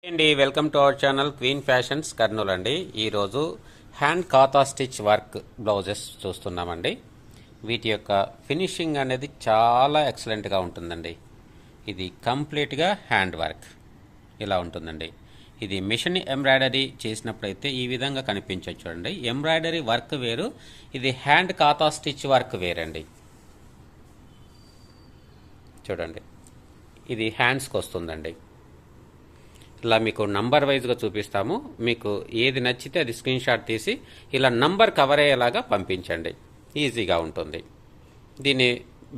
అండి welcome to our channel queen fashions Kurnool అండి. ఈరోజు హ్యాండ్ కాతా స్టిచ్ వర్క్ బ్లౌజెస్ చూస్తున్నామండి. వీటి యొక్క ఫినిషింగ్ అనేది చాలా ఎక్సలెంట్గా ఉంటుందండి. ఇది కంప్లీట్గా హ్యాండ్ వర్క్ ఇలా ఉంటుందండి. ఇది మిషన్ ఎంబ్రాయిడరీ చేసినప్పుడైతే ఈ విధంగా కనిపించవచ్చు చూడండి. ఎంబ్రాయిడరీ వర్క్ వేరు, ఇది హ్యాండ్ కాతా స్టిచ్ వర్క్ వేరండి. చూడండి, ఇది హ్యాండ్స్కి వస్తుందండి. ఇలా మీకు నంబర్ వైజ్గా చూపిస్తాము. మీకు ఏది నచ్చితే అది స్క్రీన్ షాట్ తీసి ఇలా నంబర్ కవర్ అయ్యేలాగా పంపించండి, ఈజీగా ఉంటుంది. దీని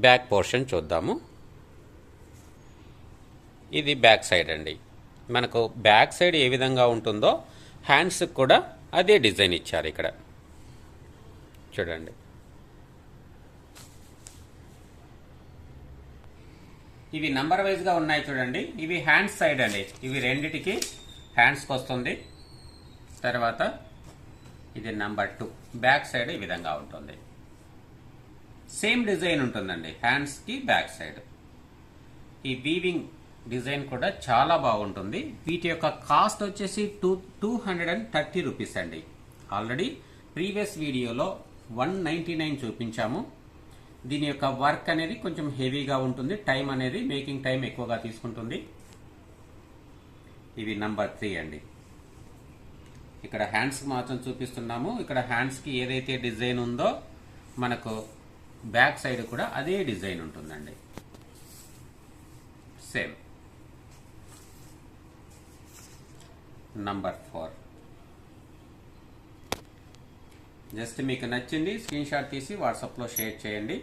బ్యాక్ పోర్షన్ చూద్దాము. ఇది బ్యాక్ సైడ్ అండి. మనకు బ్యాక్ సైడ్ ఏ విధంగా ఉంటుందో హ్యాండ్స్కి కూడా అదే డిజైన్ ఇచ్చారు ఇక్కడ చూడండి. ఇవి నంబర్ వైజ్గా ఉన్నాయి చూడండి. ఇవి హ్యాండ్స్ సైడ్ అండి. ఇవి రెండిటికి హ్యాండ్స్కి వస్తుంది. తర్వాత ఇది నంబర్ 2 బ్యాక్ సైడ్ ఈ విధంగా ఉంటుంది. సేమ్ డిజైన్ ఉంటుందండి హ్యాండ్స్కి బ్యాక్ సైడ్. ఈ వీవింగ్ డిజైన్ కూడా చాలా బాగుంటుంది. వీటి యొక్క కాస్ట్ వచ్చేసి 230 రూపీస్ అండి. ఆల్రెడీ ప్రీవియస్ వీడియోలో 199 చూపించాము. దీని యొక్క వర్క్ అనేది కొంచెం హెవీగా ఉంటుంది. టైం అనేది మేకింగ్ టైం ఎక్కువగా తీసుకుంటుంది. ఇవి నంబర్ 3 అండి. ఇక్కడ హ్యాండ్స్కి మాత్రం చూపిస్తున్నాము. ఇక్కడ హ్యాండ్స్కి ఏదైతే డిజైన్ ఉందో మనకు బ్యాక్ సైడ్ కూడా అదే డిజైన్ ఉంటుందండి, సేమ్. నంబర్ 4 జస్ట్ మీకు నచ్చింది స్క్రీన్ షాట్ తీసి వాట్సాప్లో షేర్ చేయండి.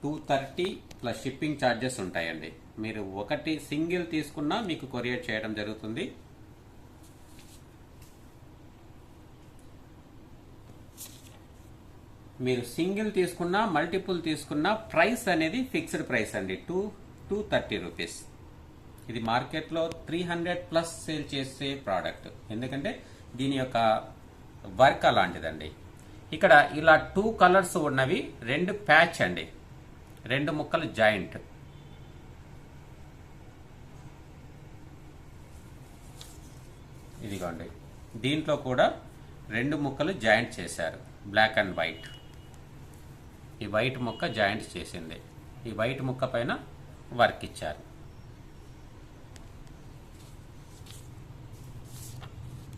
$230 ప్లస్ షిప్పింగ్ ఛార్జెస్ ఉంటాయండి. మీరు ఒకటి సింగిల్ తీసుకున్నా మీకు కొరియర్ చేయడం జరుగుతుంది. మీరు సింగిల్ తీసుకున్నా మల్టిపుల్ తీసుకున్నా ప్రైస్ అనేది ఫిక్స్డ్ ప్రైస్ అండి, 230 రూపీస్. ఇది మార్కెట్లో 300 ప్లస్ సేల్ చేసే ప్రోడక్ట్. ఎందుకంటే దీని యొక్క వర్క్ అలాంటిదండి. ఇక్కడ ఇలా 2 కలర్స్ ఉన్నవి 2 ప్యాచ్ అండి, 2 ముక్కలు జాయింట్. ఇదిగోండి, దీంట్లో కూడా 2 ముక్కలు జాయింట్ చేశారు, బ్లాక్ అండ్ వైట్. ఈ వైట్ ముక్క జాయింట్ చేసింది, ఈ వైట్ ముక్క పైన వర్క్ ఇచ్చారు.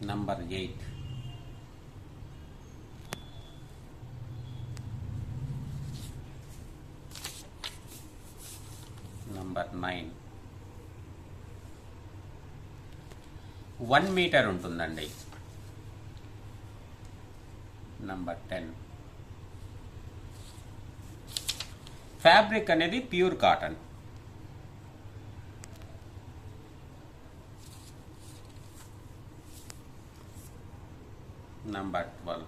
నంబర్ 8 నంబర్ 9 1 మీటర్ ఉంటుందండి. నంబర్ 10 ఫ్యాబ్రిక్ అనేది ప్యూర్ కాటన్. నంబర్ 12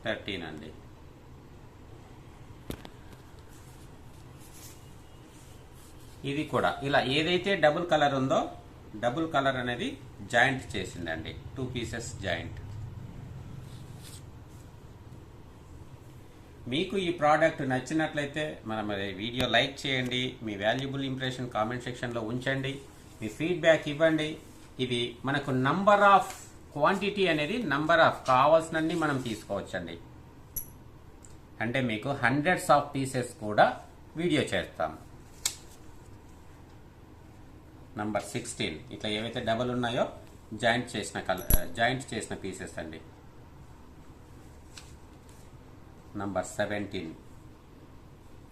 13 అండి. ఇది కూడా ఇలా ఏదైతే డబుల్ కలర్ ఉందో డబుల్ కలర్ అనేది జాయింట్ చేసిందండి, 2 పీసెస్ జాయింట్. మీకు ఈ ప్రోడక్ట్ నచ్చినట్లయితే మన వీడియో లైక్ చేయండి. మీ వాల్యుబుల్ ఇంప్రెషన్ కామెంట్ సెక్షన్లో ఉంచండి. మీ ఫీడ్బ్యాక్ ఇవ్వండి. ఇది మనకు నంబర్ ఆఫ్ క్వాంటిటీ అనేది నంబర్ ఆఫ్ కావాల్సినన్ని మనం తీసుకోవచ్చండి. అంటే మీకు హండ్రెడ్స్ ఆఫ్ పీసెస్ కూడా వీడియో చేస్తాం. నంబర్ 16 ఇట్లా ఏవైతే డబల్ ఉన్నాయో జాయింట్ చేసిన పీసెస్ అండి. నంబర్ 17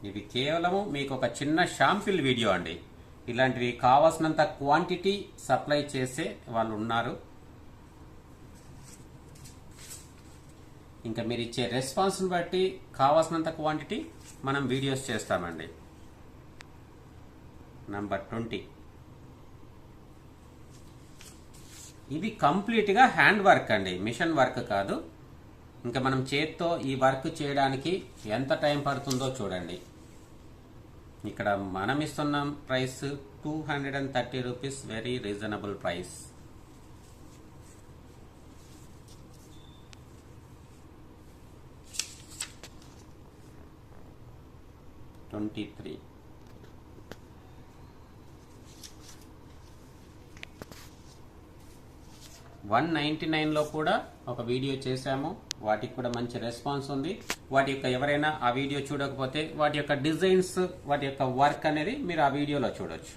ఇవి కేవలము మీకు ఒక చిన్న షాంపిల్ వీడియో అండి. ఇలాంటివి కావాల్సినంత క్వాంటిటీ సప్లై చేసే వాళ్ళు ఉన్నారు. ఇంకా మీరు ఇచ్చే రెస్పాన్స్ని బట్టి కావాల్సినంత క్వాంటిటీ మనం వీడియోస్ చేస్తామండి. నంబర్ 20 ఇది కంప్లీట్గా హ్యాండ్ వర్క్ అండి, మిషన్ వర్క్ కాదు. ఇంకా మనం చేత్తో ఈ వర్క్ చేయడానికి ఎంత టైం పడుతుందో చూడండి. ఇక్కడ మనం ఇస్తున్న price 230 rupees, very reasonable price. 23. $199లో కూడా ఒక వీడియో చేశాము, వాటికి కూడా మంచి రెస్పాన్స్ ఉంది. వాటి యొక్క ఎవరైనా ఆ వీడియో చూడకపోతే వాటి యొక్క డిజైన్స్, వాటి యొక్క వర్క్ అనేది మీరు ఆ వీడియోలో చూడొచ్చు.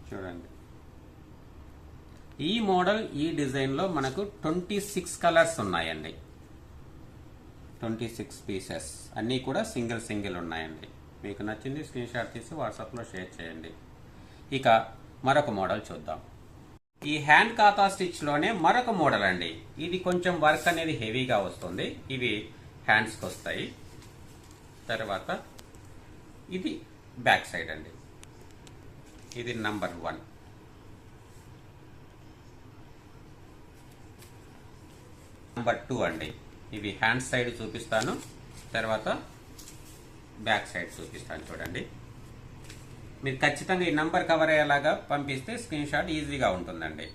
చూడండి, ఈ మోడల్ ఈ డిజైన్లో మనకు 26 కలర్స్ ఉన్నాయండి. 26 పీసెస్ అన్నీ కూడా సింగిల్ ఉన్నాయండి. మీకు నచ్చింది స్క్రీన్ షాట్ తీసి వాట్సాప్లో షేర్ చేయండి. ఇక మరొక మోడల్ చూద్దాం. ఈ హ్యాండ్ కాతా స్టిచ్లోనే మరొక మోడల్ అండి. ఇది కొంచెం వర్క్ అనేది హెవీగా వస్తుంది. ఇవి హ్యాండ్స్కి వస్తాయి. తర్వాత ఇది బ్యాక్ సైడ్ అండి. ఇది నంబర్ 1. నంబర్ 2 అండి. ఇవి హ్యాండ్ సైడ్ చూపిస్తాను, తర్వాత బ్యాక్ సైడ్ చూపిస్తాను. చూడండి, మీరు ఖచ్చితంగా ఈ నంబర్ కవర్ అయ్యేలాగా పంపిస్తే స్క్రీన్ షాట్ ఈజీగా ఉంటుందండి.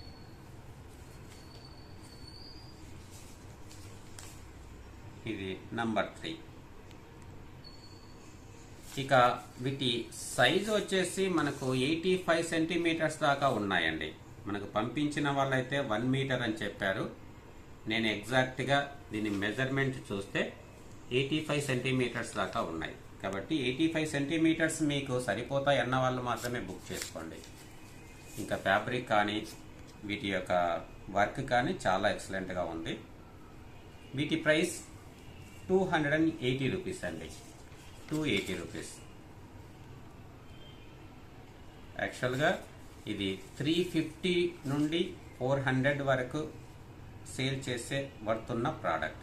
ఇది నంబర్ 3. ఇక వీటి సైజు వచ్చేసి మనకు 85 సెంటీమీటర్స్ దాకా ఉన్నాయండి. మనకు పంపించిన వాళ్ళైతే 1 మీటర్ అని చెప్పారు. నేను ఎగ్జాక్ట్గా దీని మెజర్మెంట్ చూస్తే 85 సెంటీమీటర్స్ దాకా ఉన్నాయి. కాబట్టి 85 సెంటీమీటర్స్ మీకు సరిపోతాయి అన్న వాళ్ళు మాత్రమే బుక్ చేసుకోండి. ఇంకా ఫ్యాబ్రిక్ కానీ వీటి యొక్క వర్క్ కానీ చాలా ఎక్సలెంట్గా ఉంది. వీటి ప్రైస్ 280 రూపీస్ అండి. 280 రూపీస్. యాక్చువల్గా ఇది 350 నుండి 400 వరకు సేల్ చేసే వర్తున్న ప్రోడక్ట్.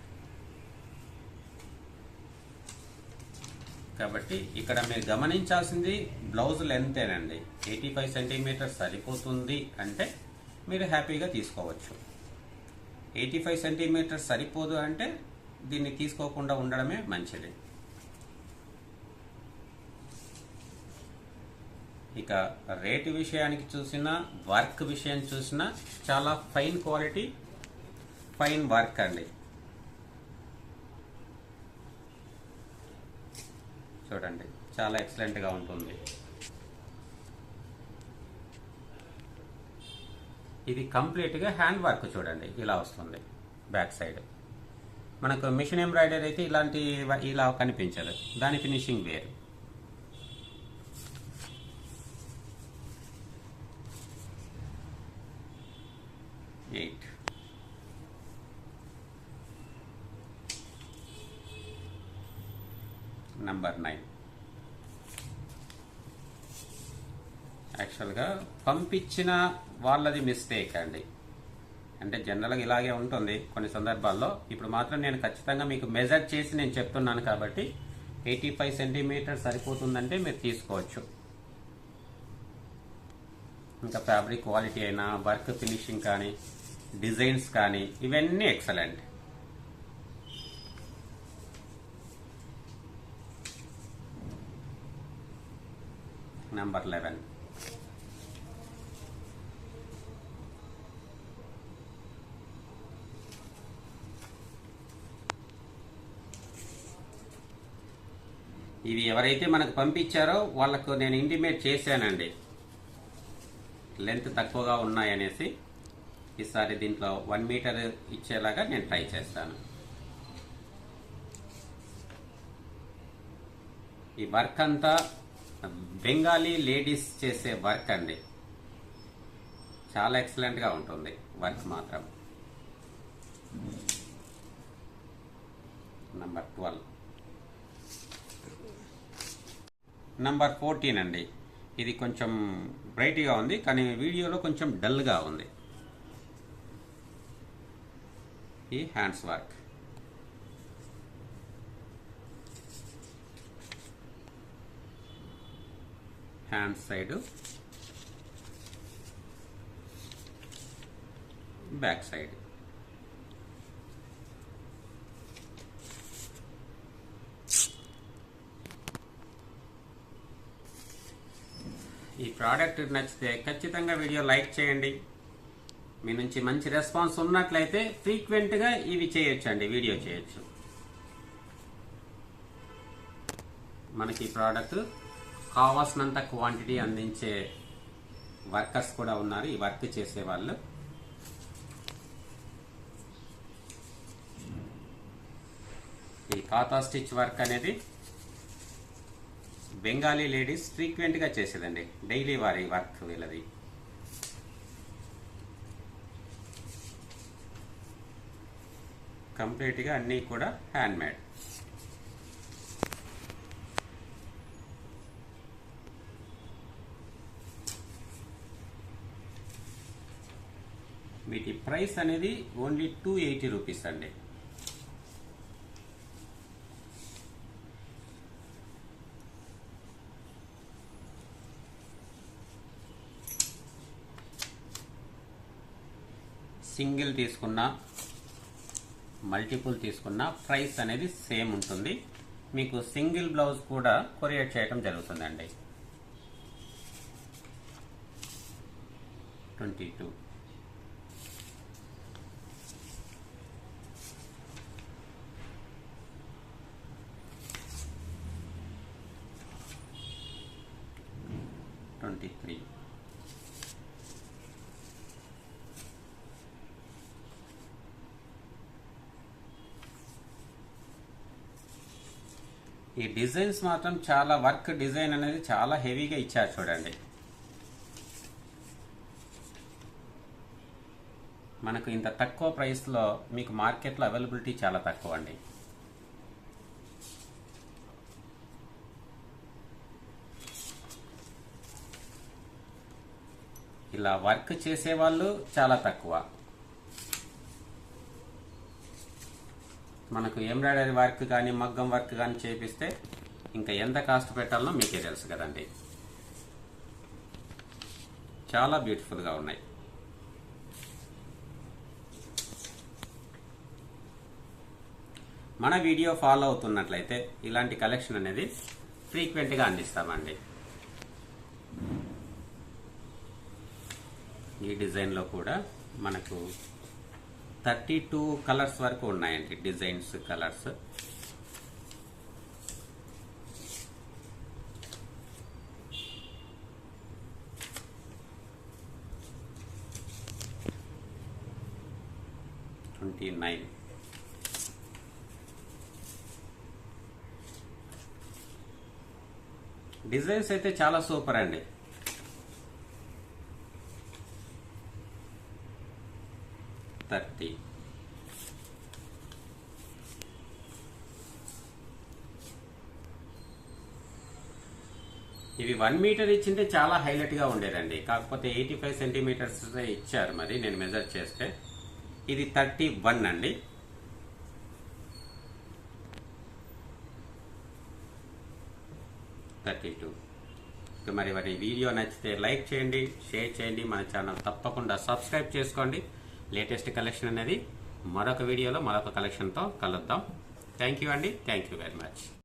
కాబట్టి ఇక్కడ మీరు గమనించాల్సింది బ్లౌజ్ లెంతేనండి. 85 సెంటీమీటర్స్ సరిపోతుంది అంటే మీరు హ్యాపీగా తీసుకోవచ్చు. 85 సెంటీమీటర్స్ సరిపోదు అంటే దీన్ని తీసుకోకుండా ఉండడమే మంచిది. ఇక రేటు విషయానికి చూసినా, వర్క్ విషయం చూసినా చాలా ఫైన్ క్వాలిటీ, ఫైన్ వర్క్ అండి. చూడండి, చాలా ఎక్సలెంట్గా ఉంటుంది. ఇది కంప్లీట్గా హ్యాండ్ వర్క్. చూడండి, ఇలా వస్తుంది బ్యాక్ సైడ్. మనకు మిషన్ ఎంబ్రాయిడరీ అయితే ఇలా కనిపించదు, దాని ఫినిషింగ్ వేరు. నంబర్ 9. యాక్చువల్గా పంపించిన వాళ్ళది మిస్టేక్ అండి. అంటే జనరల్గా ఇలాగే ఉంటుంది కొన్ని సందర్భాల్లో. ఇప్పుడు మాత్రం నేను ఖచ్చితంగా మీకు మెజర్ చేసి నేను చెప్తున్నాను కాబట్టి 85 సెంటీమీటర్స్ సరిపోతుందంటే మీరు తీసుకోవచ్చు. ఇంకా ఫ్యాబ్రిక్ క్వాలిటీ అయినా, వర్క్ ఫినిషింగ్ కానీ, డిజైన్స్ కానీ ఇవన్నీ ఎక్సలెంట్. నంబర్ 11. ఇవి ఎవరైతే మనకు పంపించారో వాళ్ళకు నేను ఇంటిమేట్ చేశానండి, లెంత్ తక్కువగా ఉన్నాయనేసి. ఈసారి దీంట్లో 1 మీటర్ ఇచ్చేలాగా నేను ట్రై చేస్తాను. ఈ వర్క్ అంతా బెంగాలీ లేడీస్ చేసే వర్క్ అండి. చాలా ఎక్సలెంట్గా ఉంటుంది వర్క్ మాత్రం. నంబర్ 12. నంబర్ 14 అండి. ఇది కొంచెం బ్రైట్గా ఉంది కానీ వీడియోలో కొంచెం డల్గా ఉంది. ఈ hands work. Hand side, back side. ఈ ప్రోడక్ట్ నచ్చితే ఖచ్చితంగా వీడియో లైక్ చేయండి, మీ నుంచి మంచి రెస్పాన్స్ ఉన్నట్లయితే ఫ్రీక్వెంట్గా ఇవి చేయొచ్చండి, వీడియో చేయొచ్చు. మనకి ఈ ప్రోడక్ట్ కావాల్సినంత క్వాంటిటీ అందించే వర్కర్స్ కూడా ఉన్నారు, ఈ వర్క్ చేసే వాళ్ళు. ఈ కాతా స్టిచ్ వర్క్ అనేది బెంగాలీ లేడీస్ ఫ్రీక్వెంట్గా చేసేదండి, డైలీ వారి వర్క్ వీళ్ళది. కంప్లీట్గా అన్నీ కూడా హ్యాండ్మేడ్. వీటి ప్రైస్ అనేది ఓన్లీ 280 రూపీస్ అండి. సింగిల్ తీసుకున్నా మల్టిపుల్ తీసుకున్నా ప్రైస్ అనేది సేమ్ ఉంటుంది. మీకు సింగిల్ బ్లౌజ్ కూడా కొరియర్ చేయడం జరుగుతుందండి. 22. ఈ డిజైన్స్ మాత్రం చాలా వర్క్ డిజైన్ అనేది చాలా హెవీగా ఇచ్చారు చూడండి. మనకు ఇంత తక్కువ ప్రైస్లో మీకు మార్కెట్లో అవైలబిలిటీ చాలా తక్కువ అండి. ఇలా వర్క్ చేసేవాళ్ళు చాలా తక్కువ. మనకు ఎంబ్రాయిడరీ వర్క్ కానీ మగ్గం వర్క్ కానీ చేపిస్తే ఇంకా ఎంత కాస్ట్ పెట్టాలనో మీకే తెలుసు కదండి. చాలా బ్యూటిఫుల్గా ఉన్నాయి. మన వీడియో ఫాలో అవుతున్నట్లయితే ఇలాంటి కలెక్షన్ అనేది ఫ్రీక్వెంట్గా అందిస్తామండి. ఈ డిజైన్లో కూడా మనకు 32 కలర్స్ వరకు ఉన్నాయండి, డిజైన్స్ కలర్స్. డిజైన్స్ అయితే చాలా సూపర్ అండి. ఇవి 1 మీటర్ ఇచ్చింటే చాలా హైలైట్ గా ఉండేదండి. కాకపోతే 85 సెంటీమీటర్స్ ఇచ్చారు, మరి నేను మెజర్ చేస్తే ఇది 31 అండి. మరి వీడియో నచ్చితే లైక్ చేయండి, షేర్ చేయండి, మన ఛానల్ తప్పకుండా సబ్స్క్రైబ్ చేసుకోండి. లేటెస్ట్ కలెక్షన్ అనేది మరొక వీడియోలో మరొక కలెక్షన్తో కలుద్దాం. థ్యాంక్ యూ అండి. Thank you very much.